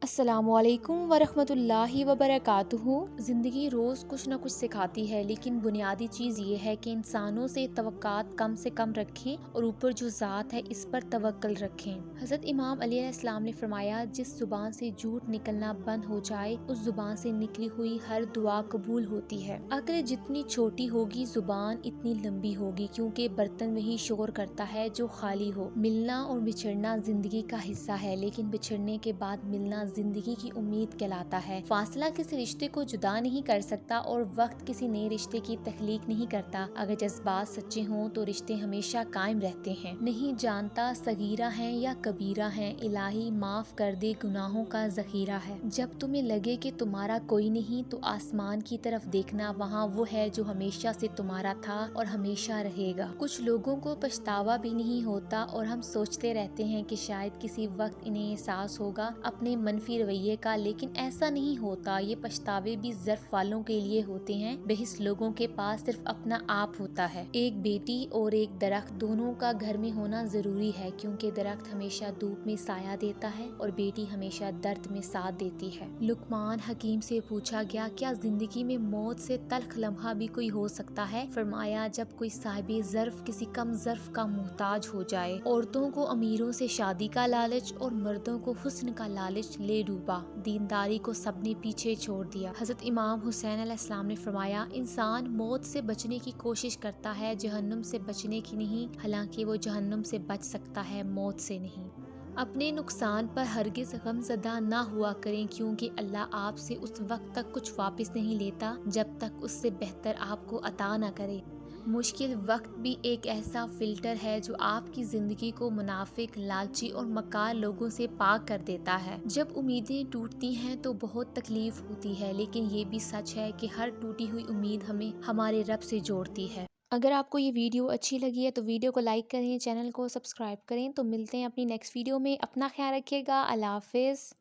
السلام علیکم ورحمۃ اللہ وبرکاتہ۔ زندگی روز کچھ نہ کچھ سکھاتی ہے، لیکن بنیادی چیز یہ ہے کہ انسانوں سے کم رکھیں اور اوپر جو ذات ہے اس پر توکل رکھیں۔ حضرت امام علیہ السلام نے فرمایا، جس زبان سے جھوٹ نکلنا بند ہو جائے اس زبان سے نکلی ہوئی ہر دعا قبول ہوتی ہے۔ عقل جتنی چھوٹی ہوگی زبان اتنی لمبی ہوگی، کیونکہ برتن وہی شور کرتا ہے جو خالی ہو۔ ملنا اور بچھڑنا زندگی کا حصہ ہے، لیکن بچھڑنے کے بعد ملنا زندگی کی امید کہلاتا ہے۔ فاصلہ کسی رشتے کو جدا نہیں کر سکتا اور وقت کسی نئے رشتے کی تخلیق نہیں کرتا۔ اگر جذبات سچے ہوں تو رشتے ہمیشہ قائم رہتے ہیں۔ نہیں جانتا صغیرہ ہیں یا کبیرہ ہیں، الہی معاف کر دے گناہوں کا ذخیرہ ہے۔ جب تمہیں لگے کہ تمہارا کوئی نہیں تو آسمان کی طرف دیکھنا، وہاں وہ ہے جو ہمیشہ سے تمہارا تھا اور ہمیشہ رہے گا۔ کچھ لوگوں کو پچھتاوا بھی نہیں ہوتا اور ہم سوچتے رہتے ہیں کہ شاید کسی وقت انہیں احساس ہوگا اپنے منفی رویے کا، لیکن ایسا نہیں ہوتا۔ یہ پچھتاوے بھی ظرف والوں کے لیے ہوتے ہیں، بہس لوگوں کے پاس صرف اپنا آپ ہوتا ہے۔ ایک بیٹی اور ایک درخت دونوں کا گھر میں ہونا ضروری ہے، کیونکہ درخت ہمیشہ دھوپ میں سایہ دیتا ہے اور بیٹی ہمیشہ درد میں ساتھ دیتی ہے۔ لقمان حکیم سے پوچھا گیا، کیا زندگی میں موت سے تلخ لمحہ بھی کوئی ہو سکتا ہے؟ فرمایا، جب کوئی صاحب ظرف کسی کم ظرف کا محتاج ہو جائے۔ عورتوں کو امیروں سے شادی کا لالچ اور مردوں کو حسن کا لالچ لے ڈوبا، دینداری کو سب نے پیچھے چھوڑ دیا۔ حضرت امام حسین علیہ السلام نے فرمایا، انسان موت سے بچنے کی کوشش کرتا ہے، جہنم سے بچنے کی نہیں، حالانکہ وہ جہنم سے بچ سکتا ہے، موت سے نہیں۔ اپنے نقصان پر ہرگز غم زدہ نہ ہوا کریں، کیونکہ اللہ آپ سے اس وقت تک کچھ واپس نہیں لیتا جب تک اس سے بہتر آپ کو عطا نہ کرے۔ مشکل وقت بھی ایک ایسا فلٹر ہے جو آپ کی زندگی کو منافق، لالچی اور مکار لوگوں سے پاک کر دیتا ہے۔ جب امیدیں ٹوٹتی ہیں تو بہت تکلیف ہوتی ہے، لیکن یہ بھی سچ ہے کہ ہر ٹوٹی ہوئی امید ہمیں ہمارے رب سے جوڑتی ہے۔ اگر آپ کو یہ ویڈیو اچھی لگی ہے تو ویڈیو کو لائک کریں، چینل کو سبسکرائب کریں۔ تو ملتے ہیں اپنی نیکسٹ ویڈیو میں، اپنا خیال رکھیے گا، اللہ حافظ۔